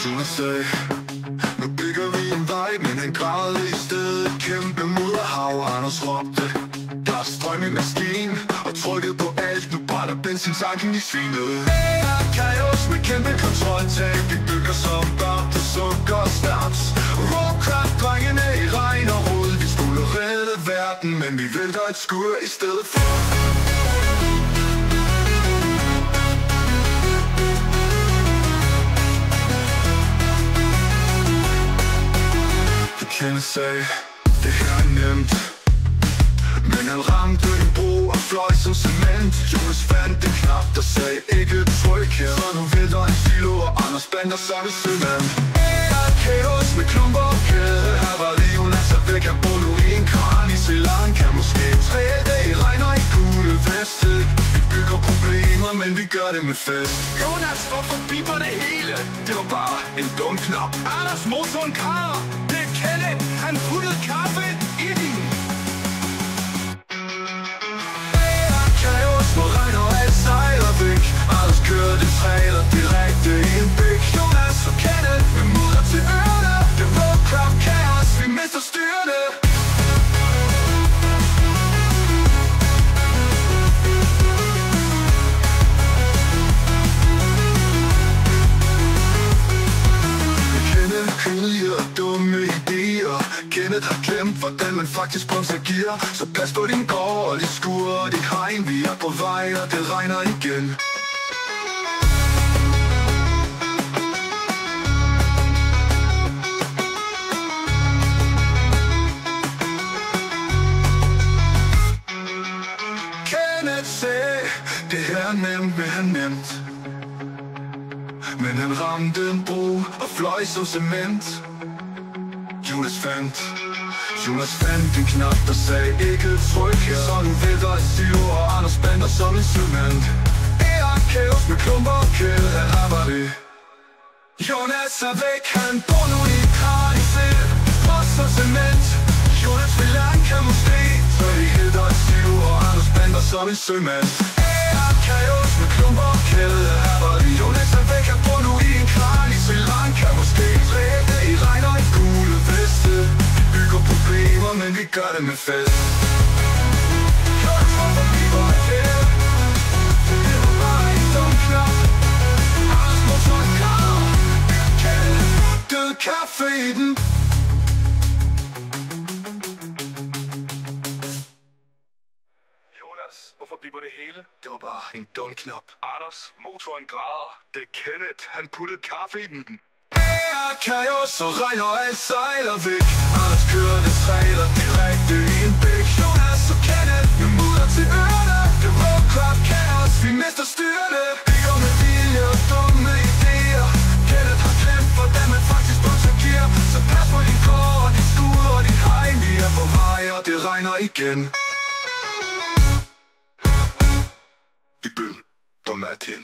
Jonas sagde, nu bygger vi en vej, men han gravede i stedet kæmpe mudderhav. Anders råbte, der er strøm i maskinen, og trykket på alt, nu brænder benzintanken i svinet. Kaos med kæmpe kontroltab, vi bygger som børn på sukker og snaps. Råkraft, drengene i regn og rod, vi skulle redde verden, men vi vælter et skur i stedet for. Kenneth sagde, det her er nemt, men han ramte en bro og fløj som cement. Jonas fandt en knap, der sagde ikke tryk her, så nu vælter en silo, og Anders bander sig ved sømand. Kaos med klumper og kæde, her var det Jonas er væk af bor nu i en kran i Sri Lanka. Måske 3 dage regner i gule veste. Vi bygger problemer, men vi gør det med fest. Jonas var forbi på det hele, det var bare en dum knap. Anders motoren kar, det er Kenneth, han puttede kaffe i den. Kaos hvor regner og alt sejler væk. Anders kørte trailer direkte i en bæk. Jonas og Kenneth med mudder til ørerne. Det var crap kaos, vi mister styrene. Dumme idéer. Kenneth har glemt, hvordan man faktisk bremser gear. Så pas på din gård og dit skur og dit hegn. Vi er på vej, og det regner igen. Kenneth sagde, det her er nemt, vil han nemt. Men han ramte en bro og fløj som cement. Jonas fandt en knap, der sagde ikke tryk her, så nu vælter et silo, og Anders bander som en sømand. Kaos med klumper og kæde, her var det. Jonas er væk, han bor nu i et kran i selv, og som cement. Jonas vil Lanka måske, så de hælder et silo, og Anders bander som en sømand. Kaos med klumper og kæde, her var det. Jonas er væk, han bor nu i en kran i Sri Lanka måske. 3 dage i regn og en gule veste. Vi bygger problemer, men vi gør det med fest. Jonas var forbi på et kæde, det var bare en dum knap. Anders motoren klar, Kenneth død kaffe i den. Hvorfor bliver det hele? Det var bare en dum knap. Anders, motoren græder. Det er Kenneth, han puttede kaffe i den. Kaos og regn og alt sejler væk. Anders kørte trailer direkte i en bæk. Jonas og Kenneth med mudder til ørerne. Det var crap kaos, vi mister styrene. Vi går med vilje og dumme idéer. Kenneth har glemt, hvordan man faktisk bremser gear. Så pas på din gård og dit skud og dit hegn. Vi er på vej, og det regner igen. Vi bøn, dom er til.